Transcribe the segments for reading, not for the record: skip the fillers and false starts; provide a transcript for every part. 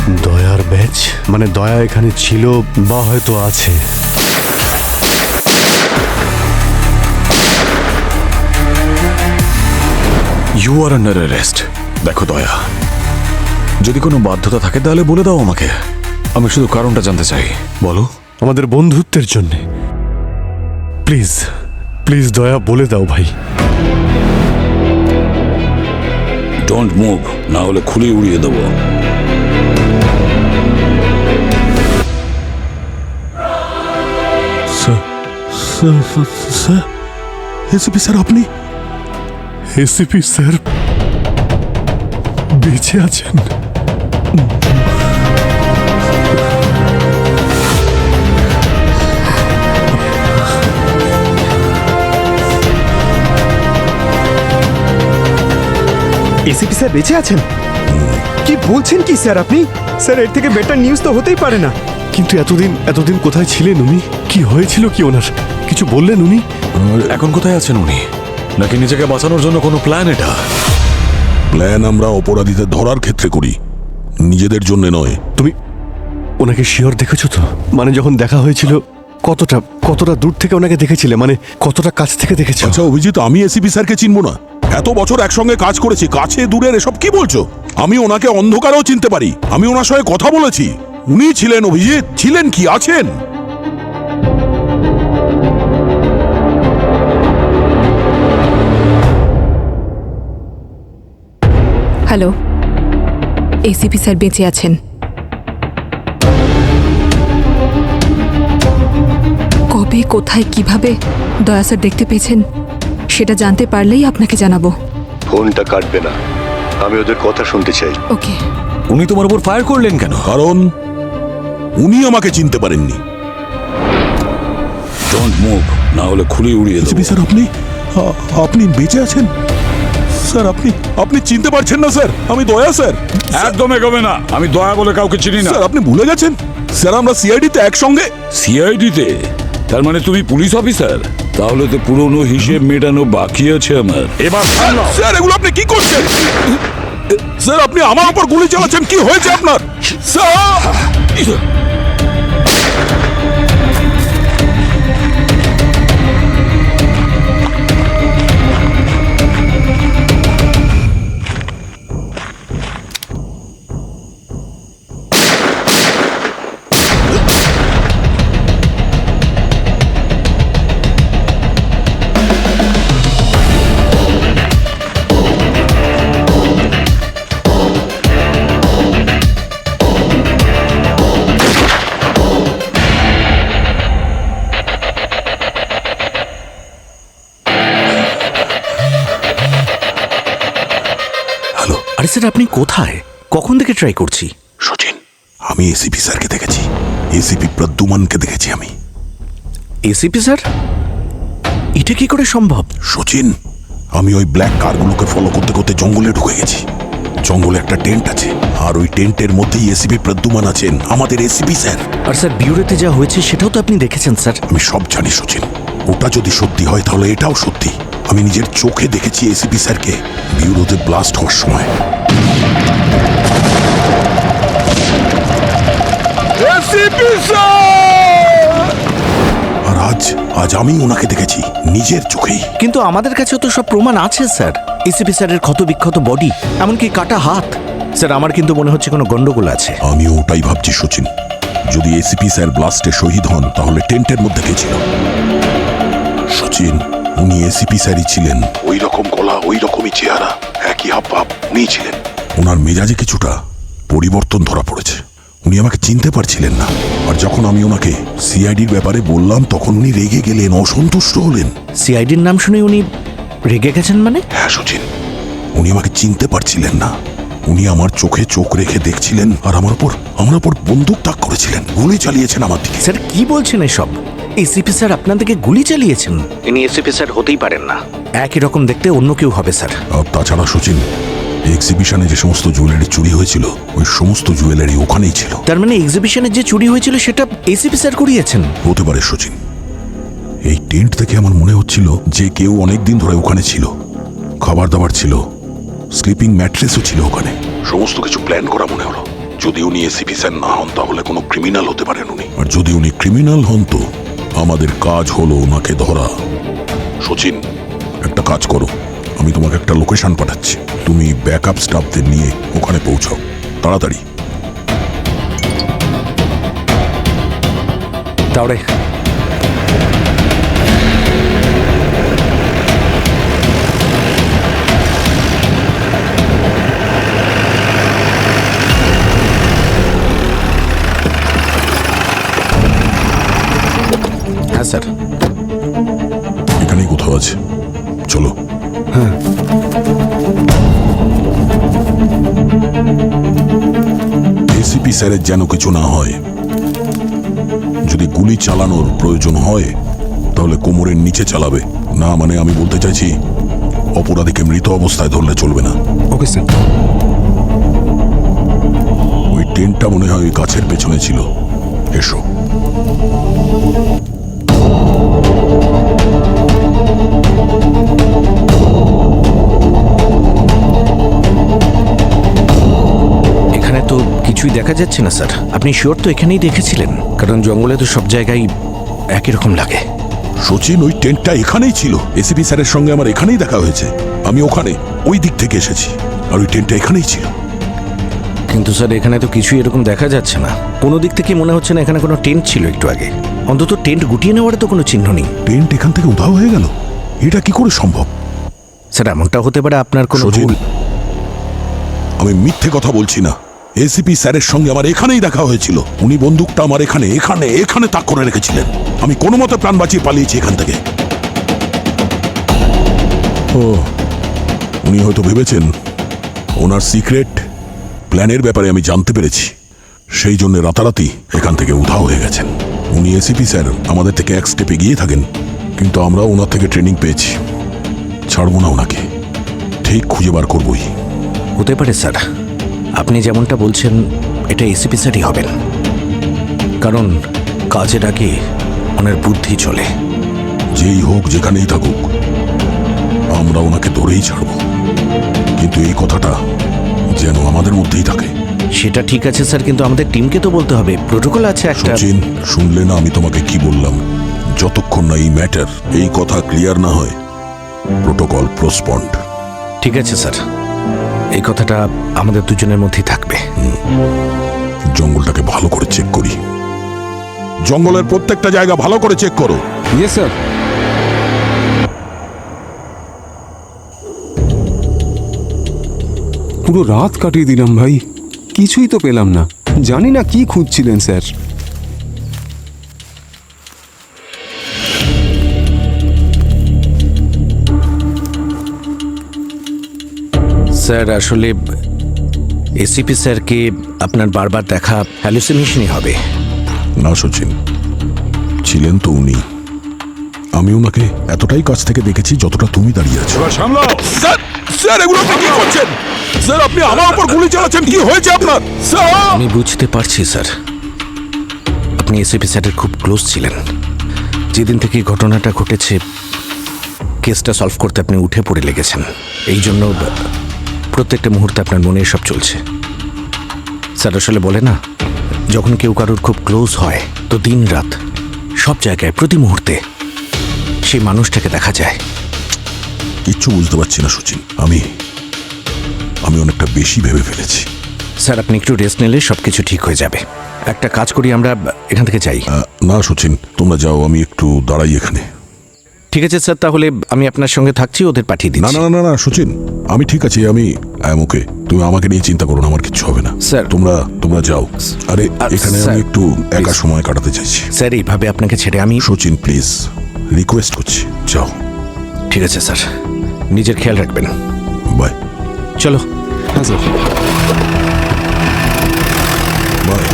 দয়ার ব্যাচ? মানে দয়া এখানে ছিল বা হয়তো আছে। You are under arrest. দেখো দয়া, যদি কোনো বাধ্যতা থাকে তাহলে বলে দাও আমাকে, আমি শুধু কারণটা জানতে চাই। বলো। আমাদের বন্ধুত্বের জন্যে। প্লিজ প্লিজ দয়া, বলে দাও ভাই। ডোন্ট মুভ, না হলে খুলে উড়িয়ে দেবো। স্যার, এসিপি স্যার আপনি? এসিপি স্যার বেঁচে আছেন? এসিপি স্যার বেঁচে আছেন? কি বলছেন কি স্যার আপনি? স্যার এর থেকে বেটার নিউজ তো হতেই পারে না। কিন্তু এতদিন কোথায় ছিলেন উনি? কি হয়েছিল কি ওনার? কিছু বললেন উনি? এখন কোথায় আছেন উনি? নাকি নিজেকে বাঁচানোর জন্য কোনো প্ল্যান? এটা প্ল্যান আমরা অপরাধীদের ধরার ক্ষেত্রে করি, নিজেদের জন্য নয়। তুমি ওনাকে শিওর দেখেছো তো? মানে যখন দেখা হয়েছিল কতটা দূর থেকে ওনাকে দেখেছিলে? মানে কতটা কাছ থেকে দেখেছো? আচ্ছা অভিজিৎ, আমি এসিপি স্যারকে চিনবো না? এত বছর একসঙ্গে কাজ করেছি, কাছে দূরের এসব কি বলছো? আমি ওনাকে অন্ধকারেও চিনতে পারি, আমি ওনার সঙ্গে কথা বলেছি। উনি ছিলেন অভিজিৎ, ছিলেন কি আছেন? হ্যালো, এসিপি স্যার বেঁচে আছেন। কবে, কোথায়, কিভাবে দয়া স্যার দেখতে পেয়েছেন সেটা জানতে পারলেই আপনাকে জানাবো। ফোনটা কাটবে না, আমি ওদের কথা শুনতে চাই। ওকে। উনি তোমার উপর ফায়ার করলেন কেন? কারণ উনি আমাকে চিনতে পারেননি। ডোন্ট মুভ, না হলে খুলে উড়িয়ে দেবো। এসিপি স্যার আপনি বেঁচে আছেন? স্যার আপনি চিনতে পারছেন না স্যার? আমি দয়া স্যার। একদম এগোবে না, আমি দয়া বলে কাউকে চিনি না। স্যার আপনি ভুলে গেছেন? স্যার আমরা সিআইডিতে একসঙ্গে। সিআইডিতে? তার মানে তুমি পুলিশ অফিসার? তাহলে তো পুরনো হিসেব মেটানো বাকি আছে আমার। এবার স্যার এগুলো আপনি কি করছেন? স্যার আপনি আমার উপর গুলি চালাচ্ছেন, কি হয়েছে আপনার? স্যার আরে স্যার আপনি কোথায়? কখন থেকে ট্রাই করছি। সচিন, আমি এসিপি স্যারকে দেখেছি, এসিপি প্রদ্যুমনকে দেখেছি আমি। ACP sir? এটা কি করে সম্ভব? সচিন, আমি ওই ব্ল্যাক কারগুলোকে ফলো করতে করতে জঙ্গলে ঢুকে গেছি। জঙ্গলে একটা টেন্ট আছে, আর ওই টেন্টের মধ্যেই এসিপি প্রদ্যুমন আছেন, আমাদের এসিপি স্যার। আর স্যার বিউরোতে যা হয়েছে সেটাও তো আপনি দেখেছেন স্যার। আমি সব জানি সচিন, ওটা যদি সত্যি হয় তাহলে এটাও সত্যি। আমি নিজের চোখে দেখেছি এসিপি স্যারকে বিউরোতে ব্লাস্ট হওয়ার সময়। আর আজ আমি ওনাকে দেখেছি নিজের চোখেই। কিন্তু আমাদের কাছেও তো সব প্রমাণ আছে স্যার। এসিপি স্যারের ক্ষত বিক্ষত বডি, এমনকি কাটা হাত। স্যার আমার কিন্তু মনে হচ্ছে কোনো গন্ডগোল আছে। আমি ওটাই ভাবছি সচিন, যদি এসিপি স্যার ব্লাস্টে শহীদ হন তাহলে টেন্টের মধ্যে কে ছিল? সচিন, উনি এসিপি স্যারই ছিলেন। ওই রকম গলা, ওই রকমই চেহারা, একই হাবভাব উনি ছিলেন। ওনার মেজাজে কিছুটা পরিবর্তন ধরা পড়েছে। উনি আমাকে চিনতে পারছিলেন না। আর যখন আমি ওনাকে সিআইডির ব্যাপারে বললাম তখন উনি রেগে গেলেন, অসন্তুষ্ট হলেন। সিআইডির নাম শুনে উনি রেগে গেছেন মানে? হ্যাঁ সচিন, উনি আমাকে চিনতে পারছিলেন না। উনি আমার চোখে চোখ রেখে দেখছিলেন আর আমার উপর বন্দুক তাক করেছিলেন, গুলি চালিয়েছেন আমার দিকে। স্যার কি বলছেন এসব? এসিপি স্যার আপনাদেরকে গুলি চালিয়েছেন? ইনি এসিপি স্যার হতেই পারেন না। একই রকম দেখতে অন্য কেউ হবে স্যার। আর তাছাড়া সচিন, এক্সিবিশনে যে সমস্ত জুয়েলারি চুরি হয়েছিল ওই সমস্ত জুয়েলারি ওখানেই ছিল। তার মানে এক্সিবিশনে যে চুরি হয়েছিল সেটা এসিপি স্যার করিয়েছেন? হতে পারে সচিন। এই টেন্ট থেকে আমার মনে হচ্ছিল যে কেউ অনেকদিন ধরে ওখানে ছিল। খাবার দাবার ছিল, স্লিপিং ম্যাট্রেসও ছিল ওখানে। সমস্ত কিছু প্ল্যান করা মনে হলো। যদি উনি এসিপি স্যার না হন তাহলে কোনো ক্রিমিনাল হতে পারেন উনি, আর যদি উনি ক্রিমিনাল হন তো আমাদের কাজ হলো ওনাকে ধরা। সচিন, একটা কাজ করো, আমি তোমাকে একটা লোকেশন পাঠাচ্ছি, তুমি ব্যাকআপ স্টাফদের নিয়ে ওখানে পৌঁছাও তাড়াতাড়ি। তাহলে হ্যাঁ স্যার, এখানেই কোথাও আছে, চলো। এসিপি স্যারের যেন কিছু না হয়। যদি গুলি চালানোর প্রয়োজন হয় তাহলে কোমরের নিচে চালাবে না, মানে আমি বলতে চাইছি অপরাধীকে মৃত অবস্থায় ধরলে চলবে না। Okay sir. ওই টেন্টটা মনে হয় ওই গাছের পেছনে ছিল, এসো। এখানে তো কিছুই দেখা যাচ্ছে না স্যার। আপনি শিওর তো এখানেই দেখেছিলেন? কারণ জঙ্গলে তো সব জায়গায় একই রকম লাগে। সচিন, ওই টেন্টটা এখানেই ছিল, এসিপি স্যারের সঙ্গে আমার এখানেই দেখা হয়েছে, আমি ওখানে ওই দিক থেকে এসেছি, আর ওই টেন্টটা এখানেই ছিল। কিন্তু স্যার এখানে তো কিছুই এরকম দেখা যাচ্ছে না। কোনো দিক থেকে মনে হচ্ছে না এখানে কোনো টেন্ট ছিল একটু আগে। অন্তত টেন্ট গুটিয়ে নেওয়ার তো কোনো চিহ্ন নেই। টেন্ট এখান থেকে উধাও হয়ে গেল, এটা কি করে সম্ভব? স্যার এমনটা হতে পারে আপনার কোনো সচিন, ভুল। আমি মিথ্যে কথা বলছি না, এসিপি স্যারের সঙ্গে আমার এখানেই দেখা হয়েছিল, উনি বন্দুকটা আমার এখানে এখানে এখানে তাক করে রেখেছিলেন, আমি কোনো মতে প্রাণ বাঁচিয়ে পালিয়েছি এখান থেকে। ও, উনি হয়তো ভেবেছেন ওনার সিক্রেট প্ল্যানের ব্যাপারে আমি জানতে পেরেছি, সেই জন্য রাতারাতি এখান থেকে উধাও হয়ে গেছেন। উনি এসিপি স্যার আমাদের থেকে এক স্টেপ এগিয়ে থাকেন, কিন্তু আমরা ওনার থেকে ট্রেনিং পেয়েছি, ছাড়বো না ওনাকে, ঠিক খুঁজে বার করবই। হতে পারে স্যার, আপনি যেমনটা বলছেন এটা এসিপি স্যারই হবেন, কারণ কাজের আগে ওনার বুদ্ধি চলে। যেই হোক যেখানেই থাকুক আমরা ওনাকে ধরেই ছাড়ব, কিন্তু এই কথাটা যেন আমাদের মধ্যেই থাকে। সেটা ঠিক আছে স্যার, কিন্তু আমাদের টিমকে তো বলতে হবে, প্রোটোকল আছে একটা। সচিন, শুনলে না আমি তোমাকে কি বললাম? যতক্ষণ না এই ম্যাটার, এই কথা ক্লিয়ার না হয়, প্রোটোকল প্রসপন্ড। ঠিক আছে স্যার, এই কথাটা আমাদের দুজনের মধ্যেই থাকবে। জঙ্গলটাকে ভালো করে চেক করি, জঙ্গলের প্রত্যেকটা জায়গা ভালো করে চেক করো। Yes sir. পুরো রাত কাটিয়ে দিলাম ভাই, কিছুই তো পেলাম না। জানি না কি খুঁজছিলেন স্যার। স্যার আসলে এসিপি স্যারকে আপনার বারবার দেখা হ্যালুসিনেশনই হবে। না সচিন, ছিলেন তো উনি, আমি ওনাকে এতটাই কাছ থেকে দেখেছি যতটা তুমি দাঁড়িয়ে আছো। সামলাও। স্যার, স্যার এগুলো আপনি কি করছেন? স্যার আপনি আমার উপর গুলি চালাচ্ছেন, কি হয়েছে আপনার? স্যার, আমি বুঝতে পারছি স্যার, আপনি এসিপি স্যারের খুব ক্লোজ ছিলেন। যেদিন থেকে এই ঘটনাটা ঘটেছে কেসটা সলভ করতে আপনি উঠে পড়ে লেগেছেন, এই জন্য প্রত্যেকটা মুহূর্তে আপনার মনে এসব চলছে। স্যার আসলে বলে না, যখন কেউ কারোর খুব ক্লোজ হয় তো দিন রাত সব জায়গায় প্রতি মুহূর্তে সেই মানুষটাকে দেখা যায়। কিচ্ছু বুঝতে পারছি না সচিন, আমি অনেকটা বেশি ভেবে ফেলেছি। স্যার আপনি একটু রেস্ট নিলে সব কিছু ঠিক হয়ে যাবে। একটা কাজ করি, আমরা এখান থেকে যাই। না সচিন, তোমরা যাও, আমি একটু দাঁড়াই এখানে। ঠিক আছে স্যার, তাহলে আমি আপনার সঙ্গে থাকছি, ওদের পাঠিয়ে না দিচ্ছি। না না না সচিন, আমি ঠিক আছি, আমি ওকে, তুমি আমাকে নিয়ে চিন্তা করো না, আমার কিচ্ছু হবে না। স্যার। তোমরা যাও। আরে এখানে স্যার, আমি একটু একা সময় কাটাতে চাইছি। স্যার এইভাবে আপনাকে ছেড়ে আমি। সচিন প্লিজ, রিকোয়েস্ট করছি, যাও। ঠিক আছে স্যার, নিজের খেয়াল রাখবেন। বাই। চলো। হ্যাঁ স্যার। বাই।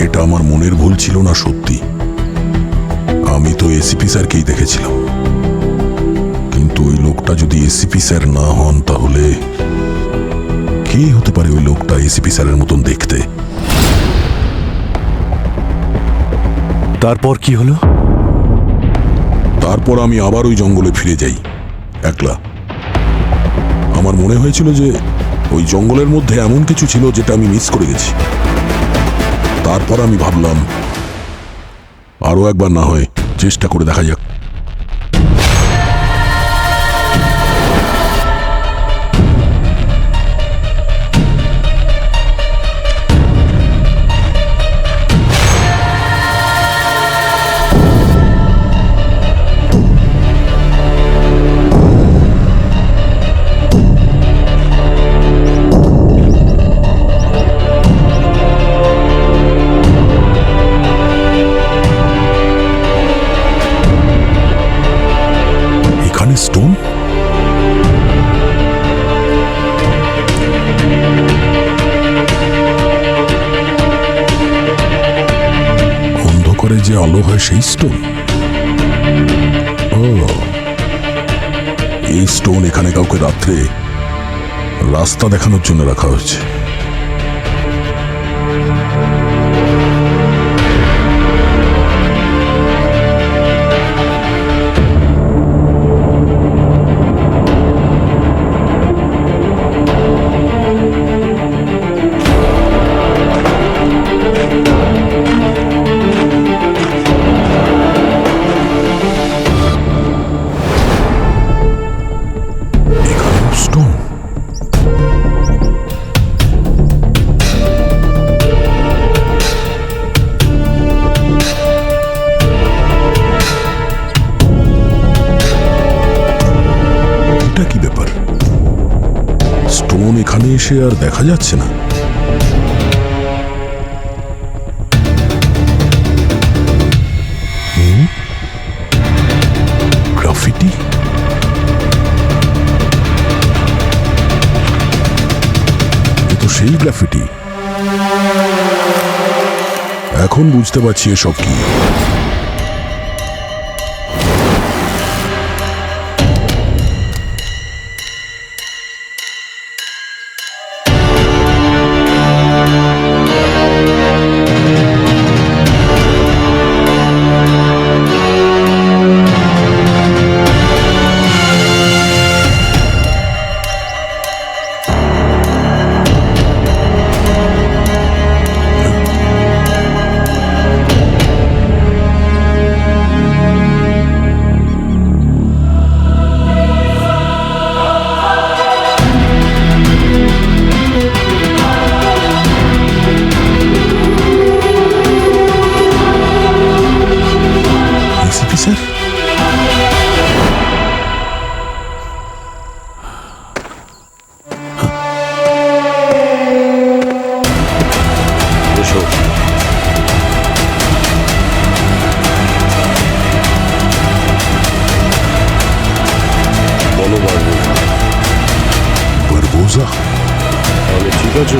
এটা আমার মনের ভুল ছিল না, সত্যি আমি তো এসিপি স্যারকেই দেখেছিলাম, কিন্তু ওই লোকটা যদি এসিপি স্যার না হন তাহলে কি হতে পারে? ওই লোকটা এসিপি স্যারের মতন দেখতে। তারপর কি হলো? তারপর আমি আবার ওই জঙ্গলে ফিরে যাই একলা। আমার মনে হয়েছিল যে ওই জঙ্গলের মধ্যে এমন কিছু ছিল যেটা আমি মিস করে গেছি। তারপর আমি ভাবলাম আরো একবার না হয় চেষ্টা করে দেখা যাক। এখানে স্টোন, অন্ধকারে যে আলো হয় সেই স্টোন। ও, এই স্টোন এখানে কাউকে রাত্রে রাস্তা দেখানোর জন্য রাখা হয়েছে। এখানেও স্টোন। এটা কি ব্যাপার? স্টোন এখানে এসে আর দেখা যাচ্ছে না। গ্রাফিটি, এ তো সেই গ্রাফিটি। এখন বুঝতে পারছি এসব কি। এসিপি স্যার, বলো বাবু, বারবোজা। তাহলে ঠিক আছে।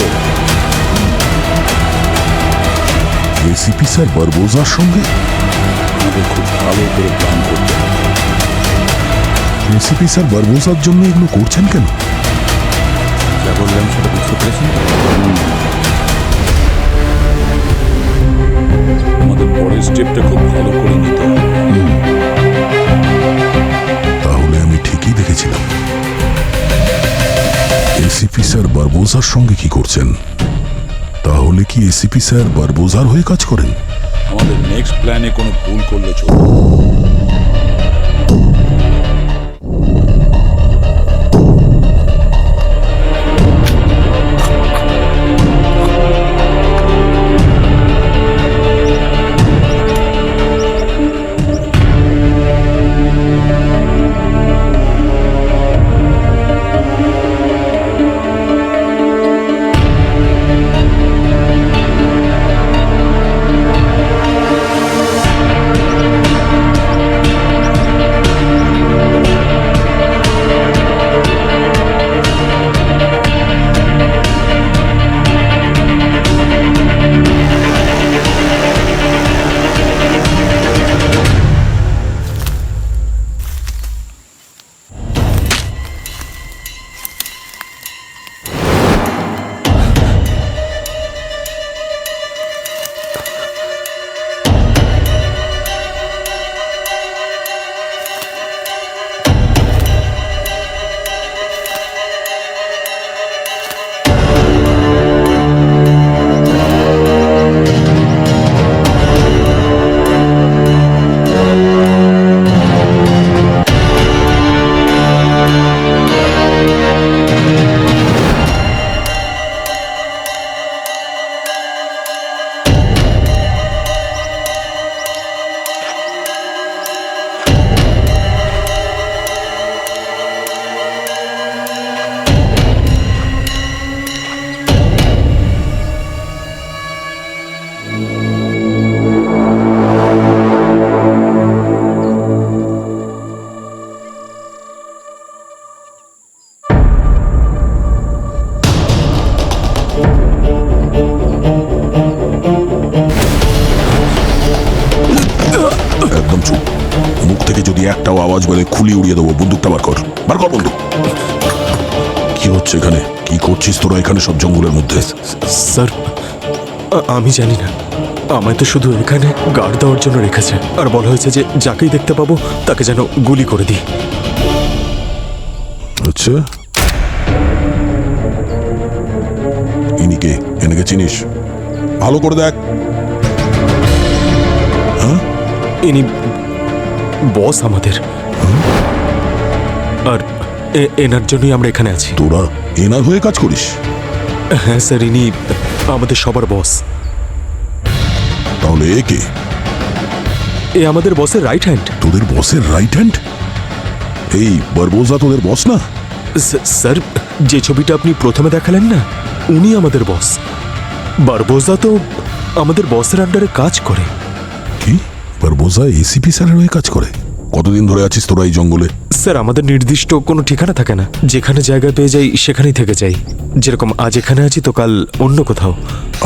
এসিপি স্যার বারবোজার সঙ্গে? আমাদের খুব ভালো করে প্ল্যান করতে হবে। এসিপি স্যার বারবোজার জন্য এগুলো করছেন কেন? যা বললাম সেটা বুঝতে পেরেছেন? আমাদের পরের স্টেপটা খুব ভালো করে নিতে হবে। তাহলে আমি ঠিকই দেখেছিলাম। এসিপি স্যার বারবোজার সঙ্গে কি করছেন? তাহলে কি এসিপি স্যার বারবোজার হয়ে কাজ করেন? আমাদের নেক্সট প্ল্যানে কোনো ভুল করলে চলবে না। আওয়াজ পেলে খুলি উড়িয়ে দেবো। বন্দুকটা বার কর, বার কর বন্দুক। কি হচ্ছে এখানে? কি করছিস তোরা এখানে সব জঙ্গলের মধ্যে? স্যার আমি জানি না, আমায় তো শুধু এখানে গার্ড দেওয়ার জন্য রেখেছে, আর বলা হয়েছে যে যাকেই দেখতে পাবো তাকে যেন গুলি করে দিই। আচ্ছা, ইনিকে এনেকে চিনিস? ভালো করে দেখ। ইনি বস আমাদের, আর এনার জন্যই আমরা এখানে আছি। তোরা এনার হয়ে কাজ করিস? হ্যাঁ স্যার, ইনি আমাদের সবার বস। তাহলে এ কে? এ আমাদের বসের রাইট হ্যান্ড। তোদের বসের রাইট হ্যান্ড? এই বারবোজা তোদের বস না? স্যার, যে ছবিটা আপনি প্রথমে দেখালেন না, উনি আমাদের বস। বারবোজা তো আমাদের বসের আন্ডারে কাজ করে। কি? বারবোজা এসিপি স্যারের হয়ে কাজ করে? কতদিন ধরে আছিস তোরা এই জঙ্গলে? স্যার, আমাদের নির্দিষ্ট কোনো ঠিকানা থাকে না, যেখানে জায়গা পেয়ে যাই সেখানেই থেকে যাই। যেরকম আজ এখানে আছি তো কাল অন্য কোথাও।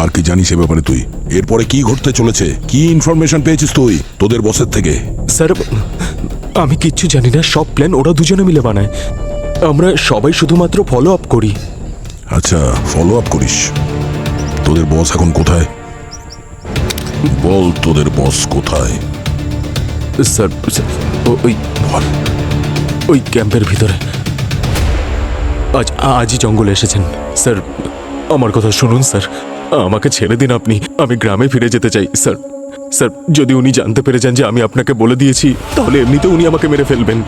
আর কি জানিস এ ব্যাপারে তুই? এরপরে কি ঘটতে চলেছে? কি ইনফরমেশন পেয়েছিস তুই তোদের বসের থেকে? স্যার, আমি কিচ্ছু জানি না, সব প্ল্যান ওরা দুজনে মিলে বানায়। আমরা সবাই শুধুমাত্র ফলো আপ করি। আচ্ছা, ফলো আপ করিস। তোদের বস এখন কোথায়? বল, তোদের বস কোথায়? স্যার, ওই ওই ক্যাম্পের ভিতরে আজই জঙ্গলে এসেছেন। স্যার, আমার কথা শুনুন স্যার, আমাকে ছেড়ে দিন আপনি, আমি গ্রামে ফিরে যেতে চাই স্যার। স্যার, যদি উনি জানতে পেরে যান যে আমি আপনাকে বলে দিয়েছি, তাহলে এমনিতে উনি আমাকে মেরে ফেলবেন।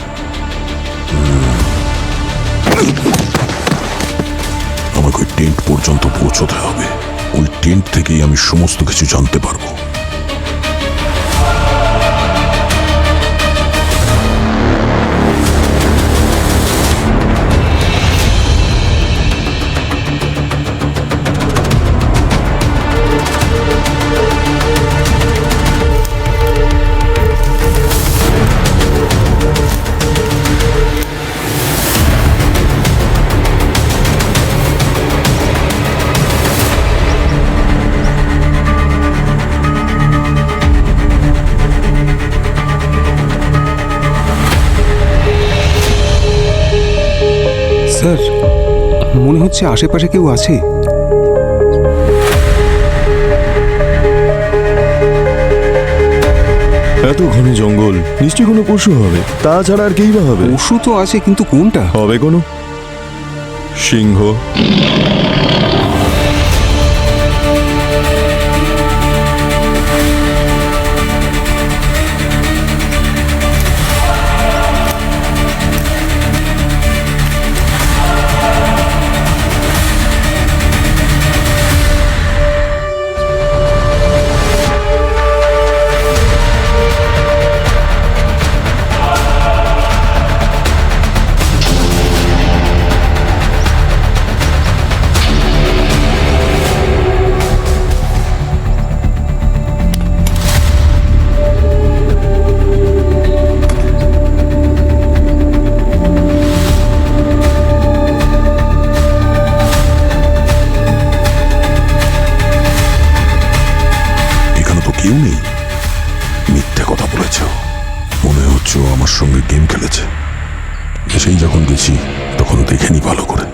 আমাকে ওই টেন্ট পর্যন্ত পৌঁছতে হবে। ওই টেন্ট থেকেই আমি সমস্ত কিছু জানতে পারবো। স্যার, মনে হচ্ছে আশেপাশে কেউ আছে। এত ঘন জঙ্গল, নিশ্চয়ই কোনো পশু হবে, তাছাড়া আর কেই বা হবে? পশু তো আছে, কিন্তু কোনটা? হবে কোনো সিংহ। কেউ নেই? মিথ্যে কথা বলেছ। মনে হচ্ছে ও আমার সঙ্গে গেম খেলেছে। সেই যখন গেছি তখন দেখেনি ভালো করে।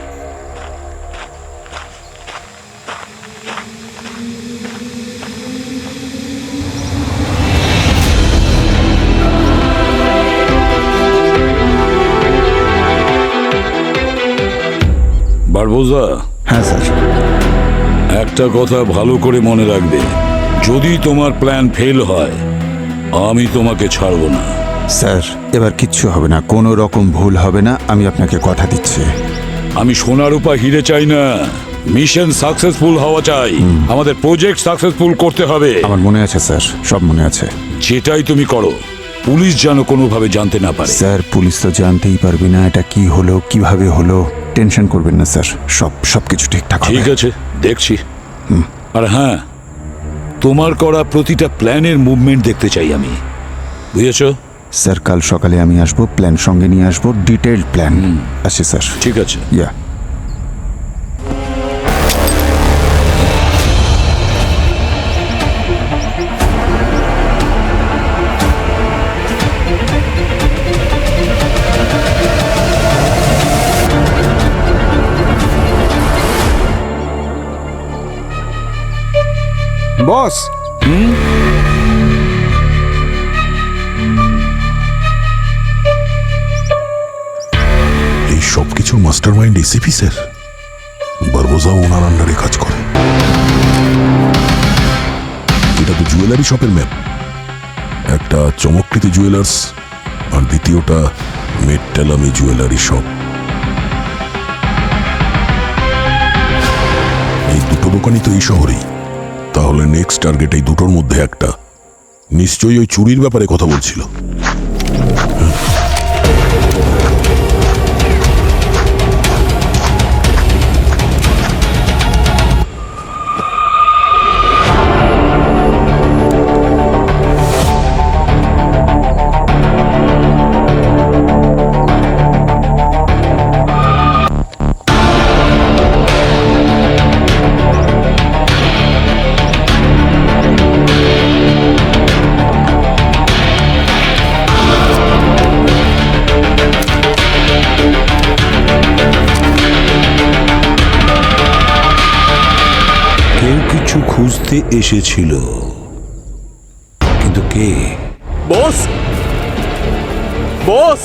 বারবোজা, হ্যাঁ স্যার। একটা কথা ভালো করে মনে রাখবে, যদি তোমার প্ল্যান ফেল হয় আমি তোমাকে ছাড়বো না। স্যার, এবার কিচ্ছু হবে না, কোনো রকম ভুল হবে না, আমি আপনাকে কথা দিচ্ছি। আমি সোনা রূপা হিরে চাই না, মিশন সাকসেসফুল হওয়া চাই। আমাদের প্রজেক্ট সাকসেসফুল করতে হবে। আমার মনে আছে স্যার, সব মনে আছে। যেটাই তুমি করো, পুলিশ যেন কোনোভাবে জানতে না পারে। স্যার, পুলিশ তো জানতেই পারবে না এটা কি হলো, কিভাবে হলো। টেনশন করবেন না স্যার, সবকিছু ঠিকঠাক হবে। ঠিক আছে, দেখছি। আর হ্যাঁ, তোমার করা প্রতিটা প্ল্যানের মুভমেন্ট দেখতে চাই আমি, বুঝেছো? স্যার, কাল সকালে আমি আসবো, প্ল্যান সঙ্গে নিয়ে আসবো, ডিটেইলড প্ল্যান। আসি স্যার। ঠিক আছে। ইয়া। বস এই সব কিছুর মাস্টার মাইন্ড এসিপি স্যার। বারবোজা ওনার আন্ডারে কাজ করে। এটা তো জুয়েলারি শপের ম্যাপ। একটা চমকৃতি জুয়েলার্স আর দ্বিতীয়টা মেট্টালামি জুয়েলারি শপ। এই দুটো দোকানই তো এই শহরেই। তাহলে নেক্সট টার্গেট এই দুটোর মধ্যে একটা। নিশ্চয়ই ওই চুরির ব্যাপারে কথা বলছিল। কেউ কিছু খুঁজতে এসেছিল, কিন্তু কে? বস বস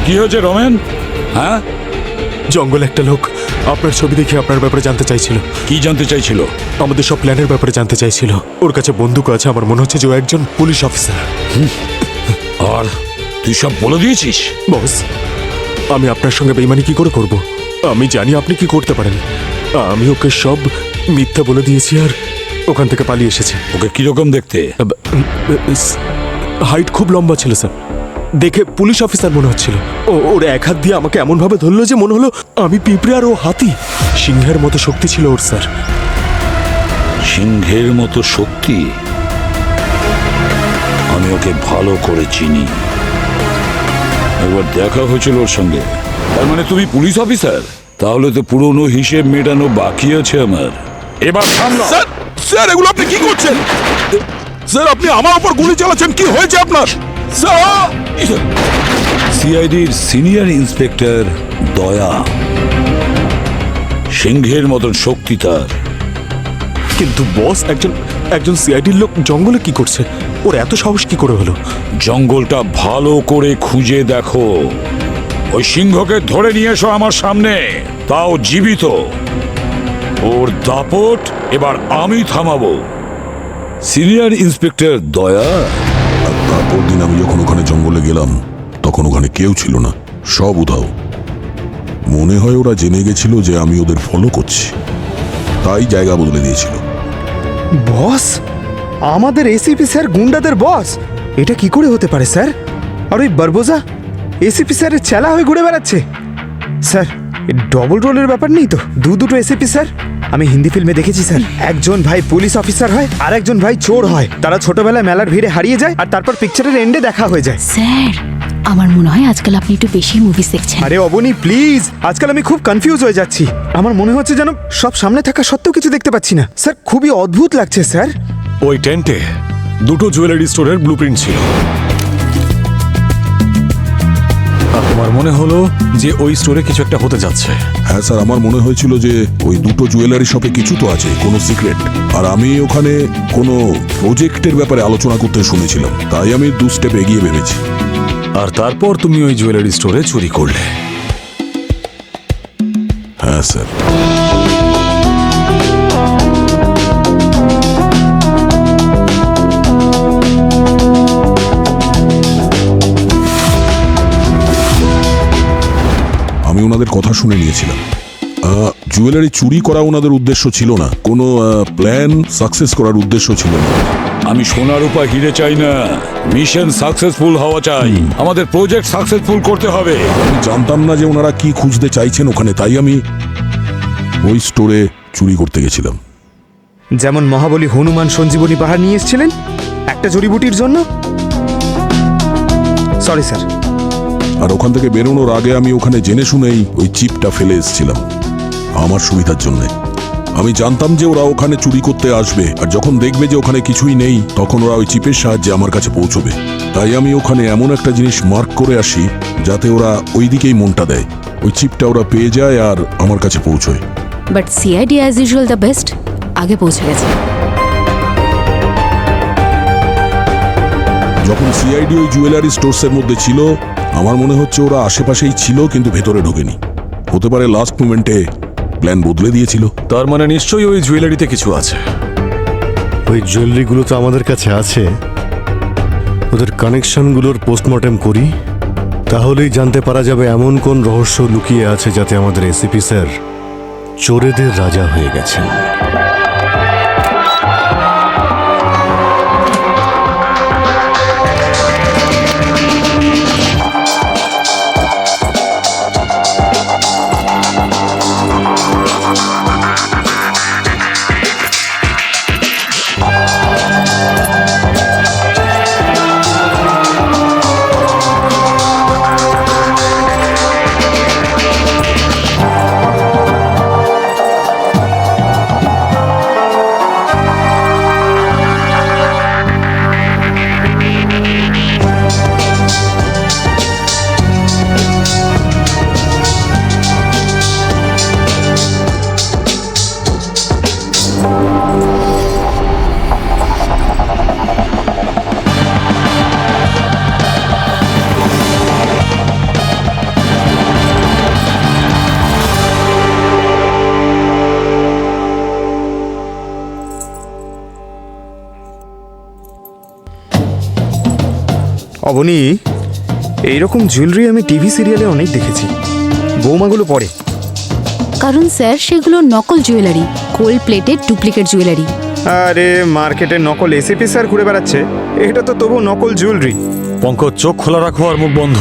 কি হয়েছে রমেন? হ্যাঁ, জঙ্গলে একটা লোক আপনার ছবি দেখে আপনার ব্যাপারে জানতে চাইছিল। কি জানতে চাইছিল? আমাদের সব প্ল্যানের ব্যাপারে জানতে চাইছিল। ওর কাছে বন্দুক আছে, আমার মনে হচ্ছে যে ও একজন পুলিশ অফিসার। আর তুই সব বলে দিয়েছিস? বস, আমি আপনার সঙ্গে বেইমানি কি করে করব? আমি জানি আপনি কি করতে পারেন। আমি ওকে সব মিথ্যা বলে দিয়েছি আর ওখান থেকে পালিয়ে এসেছে। ওকে কিরকম দেখতে? হাইট খুব লম্বা ছিল স্যার, দেখে পুলিশ অফিসার মনে হচ্ছিল। ওর এক হাত দিয়ে আমাকে এমন ভাবে ধরলো যে মনে হলো আমি পিঁপড়ে আর ও হাতি। সিংহের মতো শক্তি ছিল ওর স্যার। সিংহের মতো শক্তি? আমি ওকে ভালো করে চিনি। একবার দেখা হয়েছিল ওর সঙ্গে। তার মানে তুমি পুলিশ অফিসার? তাহলে তো পুরনো হিসেব মেটানো বাকি আছে আমার। এবার সামলা। স্যার, স্যার এগুলো আপনি কি করছেন? স্যার আপনি আমার উপর গুলি চালাচ্ছেন, কি হয়েছে আপনার? স্যার, সিআইডির সিনিয়র ইন্সপেক্টর দয়া। সিংহের মতন শক্তি তার। কিন্তু বস, একজন সিআইডির লোক জঙ্গলে কি করছে? ওর এত সাহস কি করে হলো? জঙ্গলটা ভালো করে খুঁজে দেখো। ওই সিংহকে ধরে নিয়ে এসো আমার সামনে, তাও জীবিত। ওর দাপট এবার আমি থামাবো। সিনিয়র ইন্সপেক্টর দয়া। আর তারপর দিন আমি যখন ওখানে জঙ্গলে গেলাম তখন ওখানে কেউ ছিল না, সব উধাও। মনে হয় ওরা জেনে গেছিল যে আমি ওদের ফলো করছি, তাই জায়গা বদলে দিয়েছিল। বস, আমাদের এসিপি স্যার গুন্ডাদের বস? এটা কি করে হতে পারে স্যার? আর ওই বারবোজা এসিপি স্যারের চেলা হয়ে ঘুরে বেড়াচ্ছে। স্যার, ডবল রোলের ব্যাপার নেই তো? দুটো এসিপি স্যার আমি হিন্দি ফিল্মে দেখেছি স্যার। একজন ভাই পুলিশ অফিসার হয় আর একজন ভাই চোর হয়। তারা ছোটবেলায় মেলার ভিড়ে হারিয়ে যায় আর তারপর পিকচারের এন্ডে দেখা হয়ে যায়। স্যার, আমার মনে হয় আজকাল আপনি একটু বেশি মুভিজ দেখছেন। আরে অবনী প্লিজ, আজকাল আমি খুব কনফিউজ হয়ে যাচ্ছি। আমার মনে হচ্ছে যেন সব সামনে থাকা সত্ত্বেও কিছু দেখতে পাচ্ছি না। স্যার খুবই অদ্ভুত লাগছে স্যার। ওই টেন্টে দুটো জুয়েলারি স্টোরের ব্লুপ্রিন্ট ছিল। আর তোমার মনে হলো যে ওই স্টোরে কিছু একটা হতে যাচ্ছে। হ্যাঁ স্যার, আমার মনে হয়েছিল যে ওই দুটো জুয়েলারি শপে কিছু তো আছে, কোনো সিক্রেট। আর আমি ওখানে কোনো প্রজেক্টের ব্যাপারে আলোচনা করতে শুনেছিলাম, তাই আমি 2 স্টেপ এগিয়ে ভেবেছি। আর তারপর তুমি ওই জুয়েলারি স্টোরে চুরি করলে। হ্যাঁ স্যার। আমি ওনাদের কথা শুনে নিয়েছিলাম। জুয়েলারি চুরি করা ওনাদের উদ্দেশ্য ছিল না, কোনো প্ল্যান সাকসেস করার উদ্দেশ্য ছিল না। আমি সোনার উপর হিরে চাই না, মিশন সাকসেসফুল হওয়া চাই। আমাদের প্রজেক্ট সাকসেসফুল করতে হবে। আমি জানতাম না যে ওনারা কি খুঁজতে চাইছেন ওখানে, তাই আমি ওই স্টোরে চুরি করতে গেছিলাম। যেমন মহাবলী হনুমান সঞ্জীবনী পাহাড় নিয়ে এসেছিলেন একটা জড়িবুটির জন্য। Sorry sir. আর ওখান থেকে বেরোনোর আগে আমি ওখানে জেনে শুনেই ওই চিপটা ফেলে এসেছিলাম আমার সুবিধার জন্য। আমি জানতাম যে ওরা ওখানে চুরি করতে আসবে, আর যখন দেখবে যে ওখানে কিছুই নেই তখন ওরা ওই চিপের সাহায্যে আমার কাছে পৌঁছবে। তাই আমি ওখানে এমন একটা জিনিস মার্ক করে আসি যাতে ওরা ওই দিকেই মনটা দেয়। ওই চিপটা ওরা পেয়ে যায় আর আমার কাছে পৌঁছয়। But CID as usual the best. আগে পৌঁছে গেছে। যখন সিআইডি ওই জুয়েলারি স্টোরসের মধ্যে ছিল, আমার মনে হচ্ছে ওরা আশেপাশেই ছিল কিন্তু ভেতরে ঢোকেনি। হতে পারে লাস্ট মোমেন্টে প্ল্যান বদলে দিয়েছিল। তার মানে নিশ্চয়ই ওই জুয়েলারিতে কিছু আছে। ওই জুয়েলারিগুলো তো আমাদের কাছে আছে, ওদের কানেকশনগুলোর পোস্টমর্টেম করি, তাহলেই জানতে পারা যাবে এমন কোন রহস্য লুকিয়ে আছে যাতে আমাদের এসিপি স্যার চোরেদের রাজা হয়ে গেছেন। অবনী, এইরকম জুয়েলারি আমি টিভি সিরিয়ালে অনেক দেখেছি, বৌমাগুলো পরে। কারণ স্যার সেগুলো নকল jewellery, gold plated duplicate jewellery. আরে মার্কেটে নকল এসিপি স্যার ঘুরে বেড়াচ্ছে, এটা তো তবু নকল জুয়েলারি। পঙ্কজ, চোখ খোলা রাখো আর মুখ বন্ধ,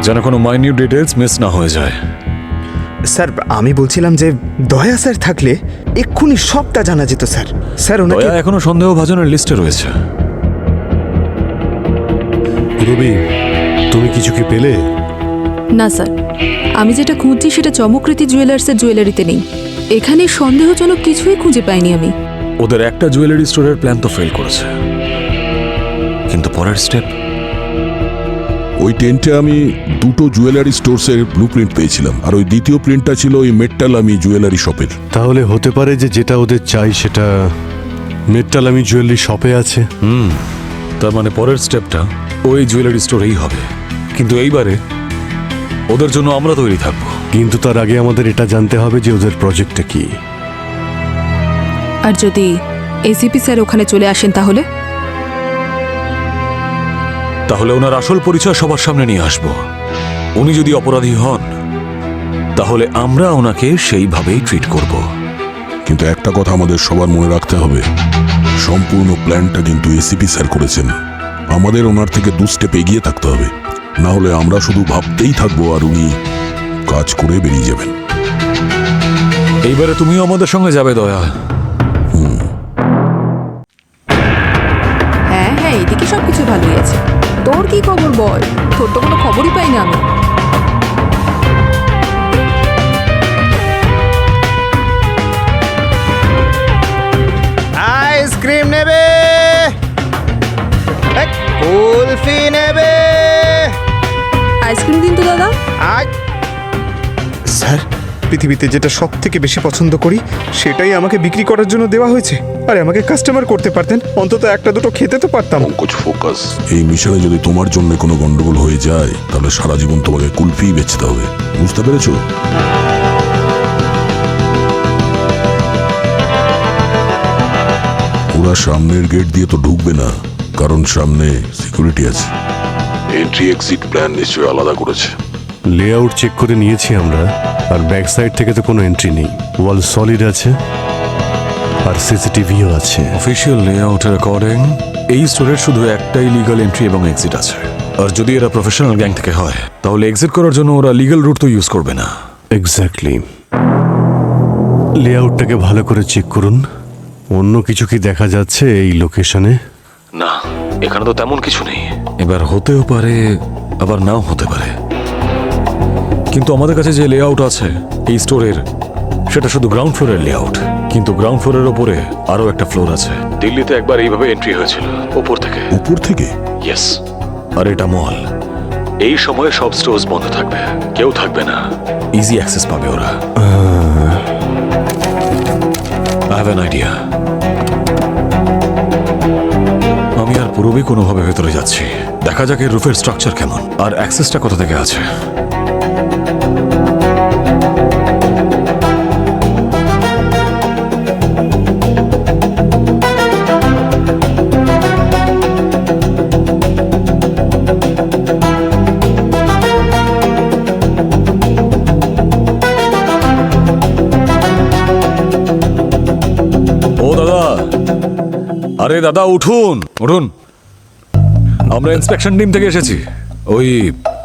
যেন কোনো মাইনিউট ডিটেলস মিস না হয়ে যায়। স্যার আমি বলছিলাম যে দয়া স্যার থাকলে এক্ষুনি সবটা জানা যেত স্যার। স্যার ওনাকে দয়া এখনো সন্দেহভাজনের লিস্টে রয়েছে। রবি, তুমি কিছু কি পেলে? না স্যার, আমি যেটা খুঁজছি সেটা চমকৃতি জুয়েলার্সের জুয়েলারিতে নেই। এখানে সন্দেহজনক কিছুই খুঁজে পাইনি আমি। ওদের একটা জুয়েলারি স্টোরের প্ল্যান তো ফেল করেছে, কিন্তু পরের স্টেপ? ওই টেন্টে আমি দুটো জুয়েলারি স্টোরসের ব্লুপ্রিন্ট পেয়েছিলাম, আর ওই দ্বিতীয় প্রিন্টটা ছিল ওই মেট্টালামি জুয়েলারি শপের। তাহলে হতে পারে যে যেটা ওদের চাই সেটা মেট্টালামি জুয়েলারি শপে আছে। তার মানে পরের স্টেপটা ওই জুয়েলারি স্টোরেই হবে, কিন্তু এইবারে ওদের জন্য আমরা তৈরি থাকবো। কিন্তু তার আগে আমাদের এটা জানতে হবে যে ওদের প্রজেক্টটা কি। আর যদি এসিপি স্যার ওখানে চলে আসেন তাহলে? তাহলে ওনার আসল পরিচয় সবার সামনে নিয়ে আসবো। উনি যদি অপরাধী হন তাহলে আমরা ওনাকে সেইভাবেই ট্রিট করব। কিন্তু একটা কথা আমাদের সবার মনে রাখতে হবে, সম্পূর্ণ প্ল্যানটা কিন্তু এসিপি স্যার করেছেন। আমাদের ওনার থেকে 2 স্টেপ এগিয়ে থাকতে হবে, না হলে আমরা শুধু ভাবতেই থাকবো আর উনি কাজ করে বেরিয়ে যাবেন। এইবারে তুমিও আমাদের সঙ্গে যাবে দয়া। হ্যাঁ হ্যাঁ, এদিকে সবকিছু ভালোই আছে। তোর কি খবর বল? তোর তো কোনো খবরই পাই না আমি। আইসক্রিম নেবে, কুলফি নেবে। আইসক্রিম দিন তো দাদা। স্যার, পৃথিবীতে যেটা সব থেকে বেশি পছন্দ করি সেটাই আমাকে বিক্রি করার জন্য দেওয়া হয়েছে। আরে আমাকে কাস্টমার করতে পারতেন, অন্তত একটা দুটো খেতে তো পারতাম। পঙ্কজ, ফোকাস। এই মিশনে যদি তোমার জন্য কোনো গন্ডগোল হয়ে যায় তাহলে সারা জীবন তোমাকে কুলফি বেচতে হবে, বুঝতে পেরেছো? ওরা সামনের গেট দিয়ে তো ঢুকবে না, কারণ সামনে সিকিউরিটি আছে। এন্ট্রি এক্সিট প্ল্যান নিশ্চয়ই আলাদা করেছে। লেআউট চেক করে নিয়েছি আমরা, আর ব্যাক সাইড থেকে তো কোনো এন্ট্রি নেই। ওয়াল সলিড আছে আর সিসিটিভিও আছে। অফিসিয়াল লেআউটের অ্যাকর্ডিং এই স্টোরের শুধু একটাই লিগ্যাল এন্ট্রি এবং এক্সিট আছে। আর যদি এরা প্রফেশনাল গ্যাং থেকে হয় তাহলে এক্সিট করার জন্য ওরা লিগ্যাল রুট তো ইউজ করবে না। এক্স্যাক্টলি। লেআউটটাকে ভালো করে চেক করুন। অন্য কিছু কি দেখা যাচ্ছে এই লোকেশনে? না, এখানে তো তেমন কিছু নেই। এবার হতেও পারে আবার নাও হতে পারে, কিন্তু আমাদের কাছে যে লেআউট আছে এই স্টোরের সেটা শুধু গ্রাউন্ড ফ্লোরের লেআউট, কিন্তু গ্রাউন্ড ফ্লোরের ওপরে আরো একটা ফ্লোর আছে। দিল্লিতে একবার এইভাবে এন্ট্রি হয়েছিল উপর থেকে। উপর থেকে? ইয়েস। আর এটা মল। এই সময় সব স্টোরস বন্ধ থাকবে, কেউ থাকবে না, ইজি অ্যাক্সেস পাবে ওরা। I have an idea. দেখা যাক এর রুফের স্ট্রাকচার কেমন আর অ্যাক্সেসটা কোথা থেকে আছে। ও দাদা, আরে দাদা উঠুন উঠুন, আমরা ইন্সপেকশন টিম থেকে এসেছি। ওই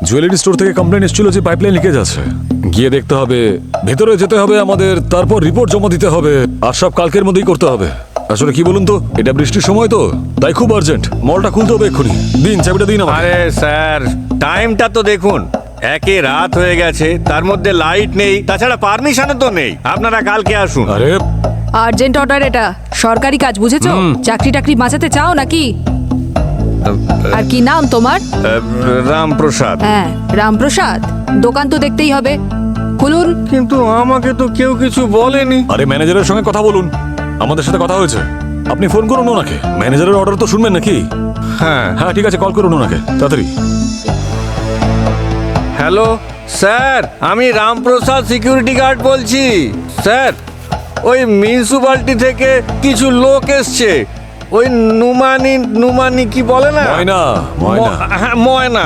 জুয়েলারি স্টোর থেকে কমপ্লেন এসেছিল যে পাইপলাইন লিকেজ আছে, গিয়ে দেখতে হবে, ভেতরে যেতে হবে আমাদের, তারপর রিপোর্ট জমা দিতে হবে, আর সব কালকের মধ্যেই করতে হবে। আসলে কি বলুন তো, এটা বৃষ্টির সময় তো, তাই খুব আর্জেন্ট, মলটা খুলতে হবে এক্ষুনি। দিন চাবিটা দিন আমাকে। আরে স্যার, টাইমটা তো দেখুন, একে রাত হয়ে গেছে, তার মধ্যে লাইট নেই, তাছাড়া পারমিশনও তো নেই। আপনারা কালকে আসুন। আরে আর্জেন্ট অর্ডার, এটা সরকারি কাজ, বুঝেছো? চাকরি টাকরি বাঁচাতে চাও নাকি? আর কি নাম তোমার? রামপ্রসাদ। হ্যাঁ, রামপ্রসাদ। দোকান তো দেখতেই হবে, খুলুন। কিন্তু আমাকে তো কেউ কিছু বলেনি। আরে ম্যানেজারের সঙ্গে কথা বলুন, আমাদের সাথে কথা হয়েছে, আপনি ফোন করুন ওনাকে। ম্যানেজারের অর্ডার তো শুনবেন নাকি? হ্যাঁ হ্যাঁ ঠিক আছে, কল করুন ওনাকে তাড়াতাড়ি। হ্যালো স্যার, আমি রামপ্রসাদ সিকিউরিটি গার্ড বলছি। স্যার, ওই মিউনিসিপ্যালিটি থেকে কিছু লোক এসছে, ওই নুমানি কি বলে না, ময়না ময়না। হ্যাঁ ময়না,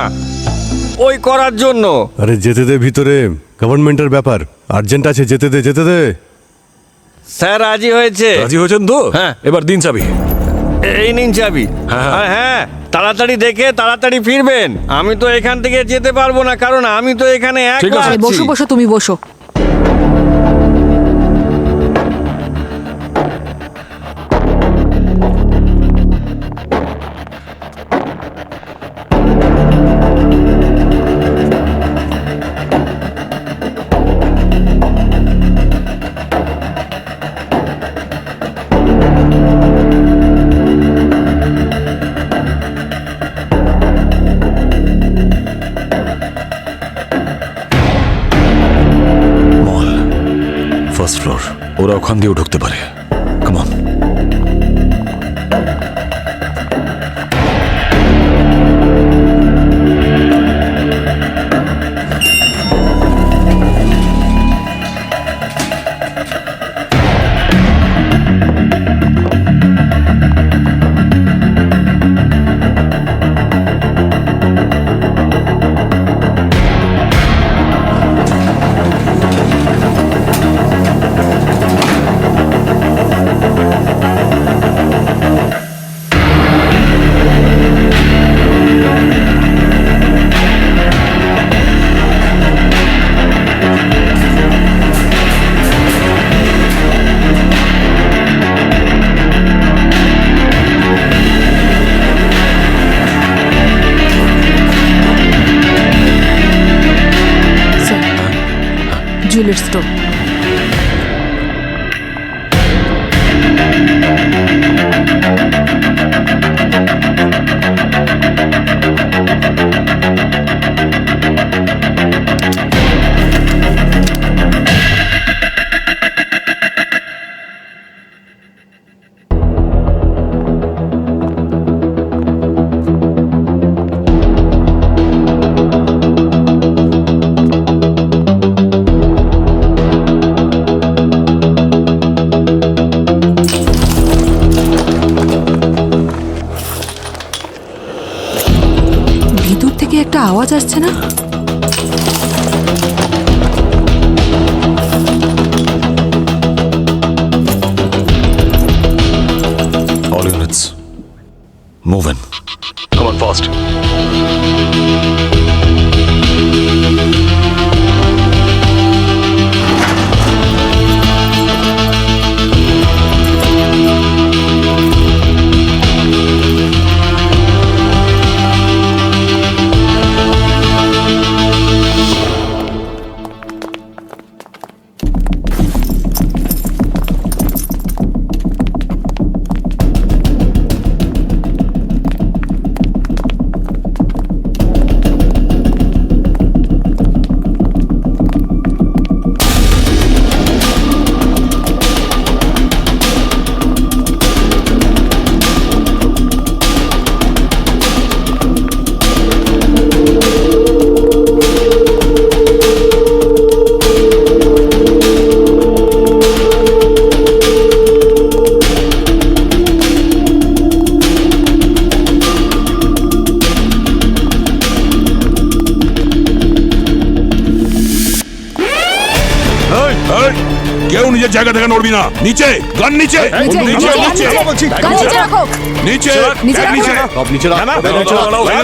ওই করার জন্য। আরে যেতে দে ভিতরে, গভর্নমেন্টের ব্যাপার, আর্জেন্ট আছে, যেতে দে যেতে দে। স্যার রাজি হয়েছে? রাজি হয়েছেন তো? হ্যাঁ। এবার দিন চাবি। এই নিন চাবি। হ্যাঁ। হ্যাঁ, তাড়াতাড়ি দেখে তাড়াতাড়ি ফিরবেন। আমি তো এখান থেকে যেতে পারবো না, কারণ আমি তো এখানে ঠিক একলা আছে, আছি। বসো বসো, তুমি বসো। মল ফার্স্ট ফ্লোর, ওরা ওখান দিয়েও ঢুকতে পারে। Come on. Jewellery store. ভিতর থেকে একটা আওয়াজ আসছে না? All units, move in. Come on, fast. কেউ নিজের জায়গা থেকে নড়বি না। নিচে গান, নিচে নিচে নিচে গান নিচে রাখো। নিচে নিচে রাখো। নিচে সব নিচে রাখ।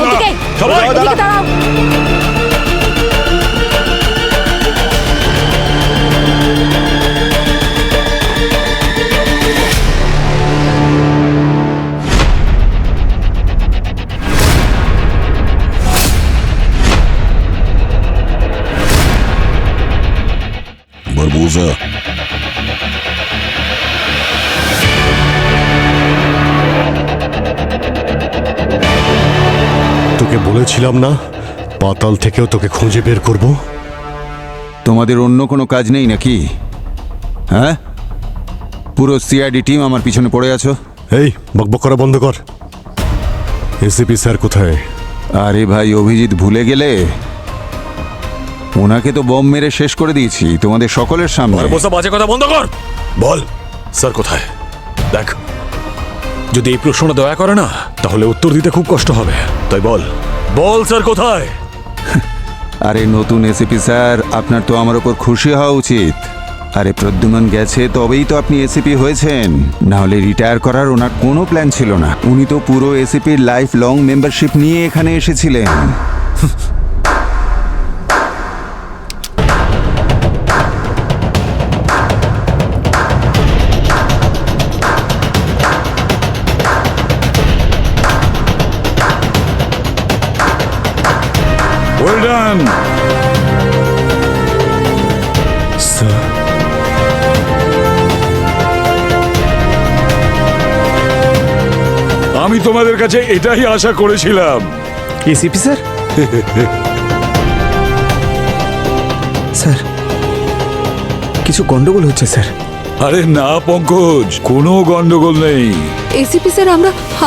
ওদিকে, ওদিকে দাঁড়াও। বারবোজা, তোকে বলেছিলাম না পাতাল থেকেও তোকে খুঁজে বের করব। তোমাদের অন্য কোনো কাজ নেই নাকি? হ্যাঁ, পুরো সিআইডি টিম আমার পিছনে পড়ে আছো। এই বকবক করা বন্ধ কর। এসিপি স্যার কোথায়? আরে ভাই অভিজিৎ, ভুলে গেলে? ওনাকে তো বম মেরে শেষ করে দিয়েছি তোমাদের সকলের সামনে। বসে বাজে কথা বন্ধ কর। বল স্যার কোথায়? দেখ, যদি এই প্রশ্নটা দয়া করে না তাহলে উত্তর দিতে খুব কষ্ট হবে। তাই বল, বল স্যার কোথায়? আরে নতুন এসিপি স্যার, আপনার তো আমার ওপর খুশি হওয়া উচিত। আরে প্রদ্যুম্ন গেছে তবেই তো আপনি এসিপি হয়েছেন, না হলে রিটায়ার করার ওনার কোনো প্ল্যান ছিল না। উনি তো পুরো এসিপির লাইফ লং মেম্বারশিপ নিয়ে এখানে এসেছিলেন। Well done. স্যার আমি তোমাদের কাছে এটাই আশা করেছিলাম। এসিপি স্যার, স্যার কিছু গন্ডগোল হচ্ছে স্যার। আরে না পঙ্কজ, কোনো গন্ডগোল নেই। এসিপি স্যার,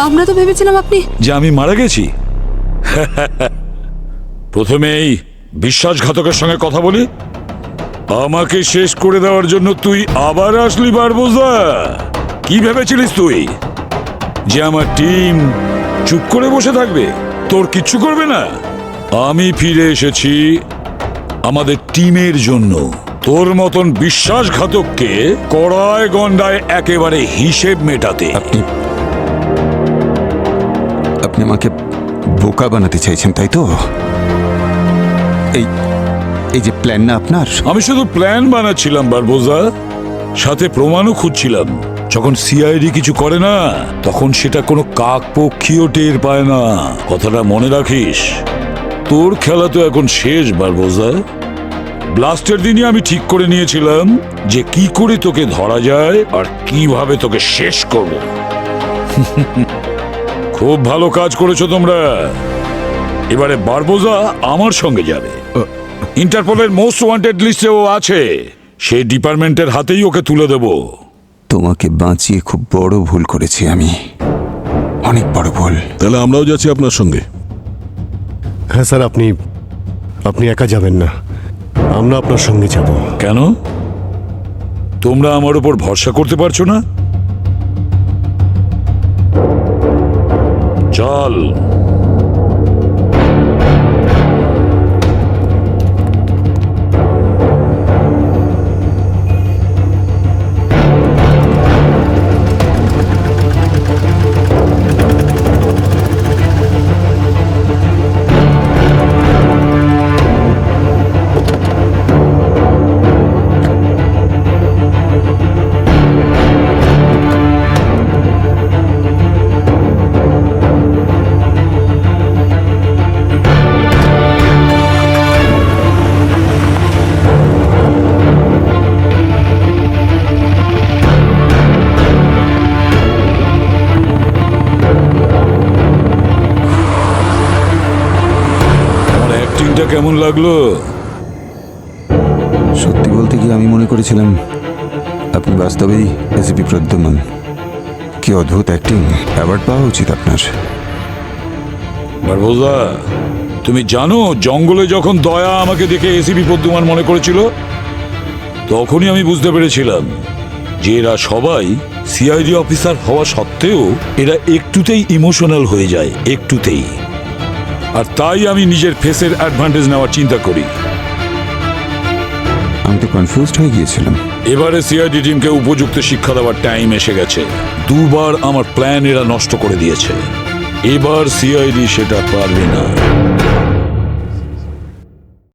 আমরা তো ভেবেছিলাম আপনি। যে আমি মারা গেছি? প্রথমেই বিশ্বাসঘাতকের সঙ্গে কথা বলি। আমাকে শেষ করে দেওয়ার জন্য তুই আবার আসলি বারবোজা? কি ভেবেছিলিস তুই যে আমার টিম চুপ করে বসে থাকবে, তোর কিচ্ছু করবে না? আমি ফিরে এসেছি আমাদের টিমের জন্য। তোর মতন বিশ্বাসঘাতককে কড়ায় গন্ডায় একেবারে হিসেব মেটাতে। আপনি আমাকে বোকা বানাতে চাইছেন, তাই তো? এই যে প্ল্যান না আপনার? আমি শুধু প্ল্যান বানাচ্ছিলাম বারবোজা, সাথে প্রমাণও খুঁজছিলাম। যখন সিআইডি কিছু করে না তখন সেটা কোনো কাকপক্ষীও টের পায় না। কথাটা মনে রাখিস। তোর খেলা তো এখন শেষ বারবোজা। ব্লাস্টের দিনই আমি ঠিক করে নিয়েছিলাম যে কি করে তোকে ধরা যায় আর কিভাবে তোকে শেষ করব। খুব ভালো কাজ করেছো তোমরা। এবারে বারবোজা আমার সঙ্গে যাবে। ইন্টারপোলের মোস্ট ওয়ান্টেড লিস্টেও আছে। সেই ডিপার্টমেন্টের হাতেই ওকে তুলে দেব। তোমাকে বাঁচিয়ে খুব বড় ভুল করেছি আমি, অনেক বড় ভুল। তাহলে আমরাও যাচ্ছি আপনার সঙ্গে। হ্যাঁ স্যার, আপনি একা যাবেন না, আমরা আপনার সঙ্গে যাব। কেন? তোমরা আমার উপর ভরসা করতে পারছো না? চল। কেমন লাগলো? সত্যি বলতে কি আমি মনে করেছিলাম আপনি বাস্তবেই এসিপি প্রদ্যুম্ন। কি অদ্ভুত অ্যাক্টিং, অ্যাওয়ার্ড পাওয়া উচিত আপনার। বারবোজা, তুমি জানো জঙ্গলে যখন দয়া আমাকে দেখে এসিপি প্রদ্যুম্ন মনে করেছিল, তখনই আমি বুঝতে পেরেছিলাম যে এরা সবাই সিআইডি অফিসার হওয়া সত্ত্বেও এরা একটুতেই ইমোশনাল হয়ে যায়, একটুতেই। আর তাই আমি নিজের ফেসের অ্যাডভান্টেজ নেওয়ার চিন্তা করি। আমি তো কনফিউজড হয়ে গিয়েছিলাম। এবারে সিআইডি টিমকে উপযুক্ত শিক্ষা দেওয়ার টাইম এসে গেছে। দুবার আমার প্ল্যান এরা নষ্ট করে দিয়েছে, এবার সিআইডি সেটা পারবে না।